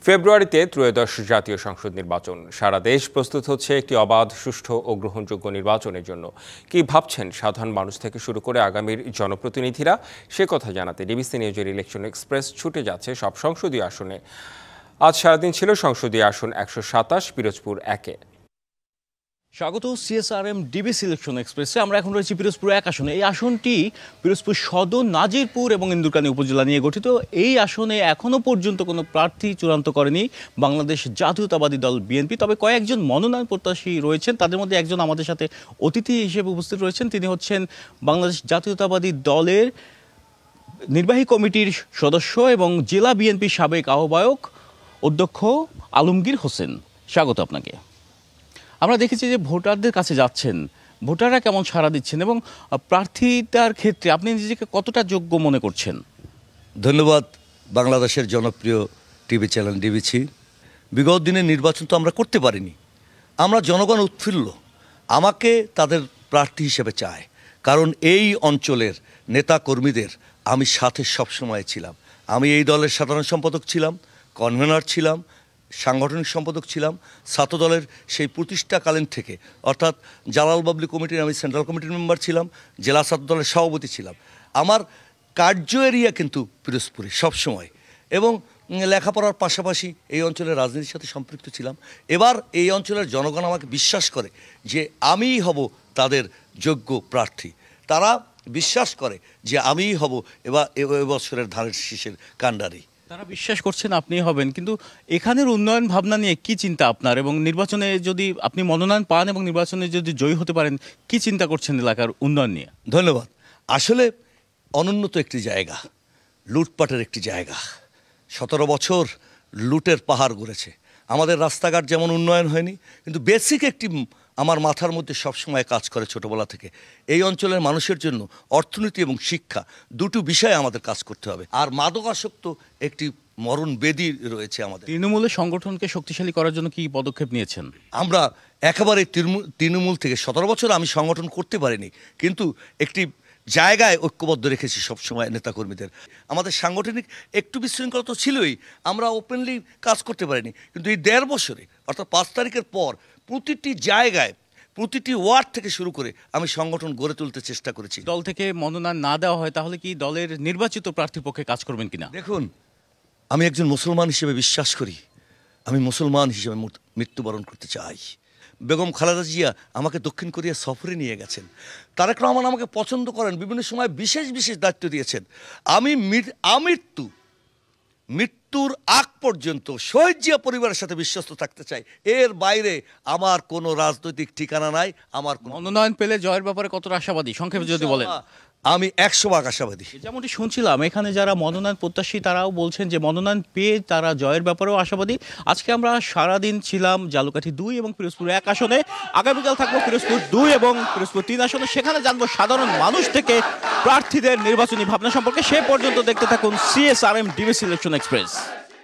ফেব্রুয়ারিতে ত্রয়োদশ জাতীয় সংসদ নির্বাচন। সারা দেশ প্রস্তুত হচ্ছে একটি অবাধ, সুষ্ঠু ও গ্রহণযোগ্য নির্বাচনের জন্য। কি ভাবছেন সাধারণ মানুষ থেকে শুরু করে আগামীর জনপ্রতিনিধিরা, সে কথা জানাতে ডিবিসি নিউজের ইলেকশন এক্সপ্রেস ছুটে যাচ্ছে সব সংসদীয় আসনে। আজ সারাদিন ছিল সংসদীয় আসন ১২৭, পিরোজপুর ১-এ। স্বাগত সিএসআরএম ডিবিসি ইলেকশন এক্সপ্রেসে। আমরা এখন রয়েছি পিরোজপুর ১ আসনে। এই আসনটি পিরোজপুর সদর, নাজিরপুর এবং ইন্দুরকানী উপজেলা নিয়ে গঠিত। এই আসনে এখনও পর্যন্ত কোনো প্রার্থী চূড়ান্ত করেনি বাংলাদেশ জাতীয়তাবাদী দল বিএনপি। তবে কয়েকজন মনোনয়ন প্রত্যাশী রয়েছেন, তাদের মধ্যে একজন আমাদের সাথে অতিথি হিসেবে উপস্থিত রয়েছেন। তিনি হচ্ছেন বাংলাদেশ জাতীয়তাবাদী দলের নির্বাহী কমিটির সদস্য এবং জেলা বিএনপির সাবেক আহ্বায়ক অধ্যক্ষ আলমগীর হোসেন। স্বাগত আপনাকে। আমরা দেখেছি যে ভোটারদের কাছে যাচ্ছেন, ভোটাররা কেমন সাড়া দিচ্ছেন এবং প্রার্থীতার ক্ষেত্রে আপনি নিজেকে কতটা যোগ্য মনে করছেন? ধন্যবাদ বাংলাদেশের জনপ্রিয় টিভি চ্যানেল ডিবিসি। বিগত দিনের নির্বাচন তো আমরা করতে পারিনি। আমরা জনগণ উৎফুল্ল, আমাকে তাদের প্রার্থী হিসেবে চায়, কারণ এই অঞ্চলের নেতা কর্মীদের আমি সাথে সবসময় ছিলাম। আমি এই দলের সাধারণ সম্পাদক ছিলাম, কনভেনার ছিলাম, সাংগঠনিক সম্পাদক ছিলাম। ছাত্র দলের সেই প্রতিষ্ঠাকালীন থেকে, অর্থাৎ জালাল বাবলি কমিটির আমি সেন্ট্রাল কমিটির মেম্বার ছিলাম, জেলা ছাত্র দলের সভাপতি ছিলাম। আমার কার্য এরিয়া কিন্তু পিরোজপুরে সবসময়, এবং লেখাপড়ার পাশাপাশি এই অঞ্চলের রাজনীতির সাথে সম্পৃক্ত ছিলাম। এবার এই অঞ্চলের জনগণ আমাকে বিশ্বাস করে যে আমিই হব তাদের যোগ্য প্রার্থী। তারা বিশ্বাস করে যে আমিই হব এবছরের ধানের শীষের কাণ্ডারি। তারা বিশ্বাস করছেন আপনি হবেন, কিন্তু এখানের উন্নয়ন ভাবনা নিয়ে কি চিন্তা আপনার? এবং নির্বাচনে যদি আপনি মনোনয়ন পান এবং নির্বাচনে যদি জয়ী হতে পারেন, কি চিন্তা করছেন এলাকার উন্নয়ন নিয়ে? ধন্যবাদ। আসলে অনুন্নত একটি জায়গা, লুটপাটের একটি জায়গা। 17 বছর লুটের পাহাড় গড়েছে। আমাদের রাস্তাঘাট যেমন উন্নয়ন হয়নি, কিন্তু বেসিক একটি আমার মাথার মধ্যে সবসময় কাজ করে ছোটোবেলা থেকে, এই অঞ্চলের মানুষের জন্য অর্থনীতি এবং শিক্ষা দুটো বিষয়ে আমাদের কাজ করতে হবে। আর মাদকাসক্ত একটি মরণ বেদি রয়েছে আমাদের। তৃণমূলের সংগঠনকে শক্তিশালী করার জন্য কি পদক্ষেপ নিয়েছেন? আমরা একেবারে তৃণমূল থেকে 17 বছর আমি সংগঠন করতে পারিনি, কিন্তু একটি জায়গায় ঐক্যবদ্ধ রেখেছি সবসময় নেতাকর্মীদের। আমাদের সাংগঠনিক একটু বিশৃঙ্খলা তো ছিলই, আমরা ওপেনলি কাজ করতে পারিনি, কিন্তু এই 1.5 বছরে, অর্থাৎ 5 তারিখের পর প্রতিটি জায়গায়, প্রতিটি ওয়ার্ড থেকে শুরু করে আমি সংগঠন গড়ে তুলতে চেষ্টা করেছি। দল থেকে মনোনয়ন না দেওয়া হয় তাহলে কি দলের নির্বাচিত প্রার্থীর পক্ষে কাজ করবেন কিনা? দেখুন, আমি একজন মুসলমান হিসেবে বিশ্বাস করি, আমি মুসলমান হিসেবে মৃত্যুবরণ করতে চাই। বেগম খালেদা জিয়া আমাকে দক্ষিণ কোরিয়া সফরে নিয়ে গেছেন। তারেক রহমান আমাকে পছন্দ করেন, বিভিন্ন সময় বিশেষ বিশেষ দায়িত্ব দিয়েছেন। আমি মৃত্যুর আগ পর্যন্ত শহীদ জিয়া পরিবারের সাথে বিশ্বস্ত থাকতে চাই। এর বাইরে আমার কোনো রাজনৈতিক ঠিকানা নাই। আমার মনোনয়ন পেলে জয়ের ব্যাপারে কতটা আশাবাদী, সংক্ষেপে যদি বলেন? আমি 100% আশাবাদী। যেমনটি শুনছিলাম, এখানে যারা মনোনয়ন প্রত্যাশী তারাও বলছেন যে মনোনয়ন পেয়ে তারা জয়ের ব্যাপারেও আশাবাদী। আজকে আমরা সারাদিন ছিলাম জালুকাঠি 2 এবং পিরোজপুর 1 আসনে। আগামীকাল থাকবো পিরোজপুর 2 এবং পিরোজপুর 3 আসনে। সেখানে জানবো সাধারণ মানুষ থেকে প্রার্থীদের নির্বাচনী ভাবনা সম্পর্কে। সে পর্যন্ত দেখতে থাকুন সিএসআরএম ডিবিসি ইলেকশন এক্সপ্রেস।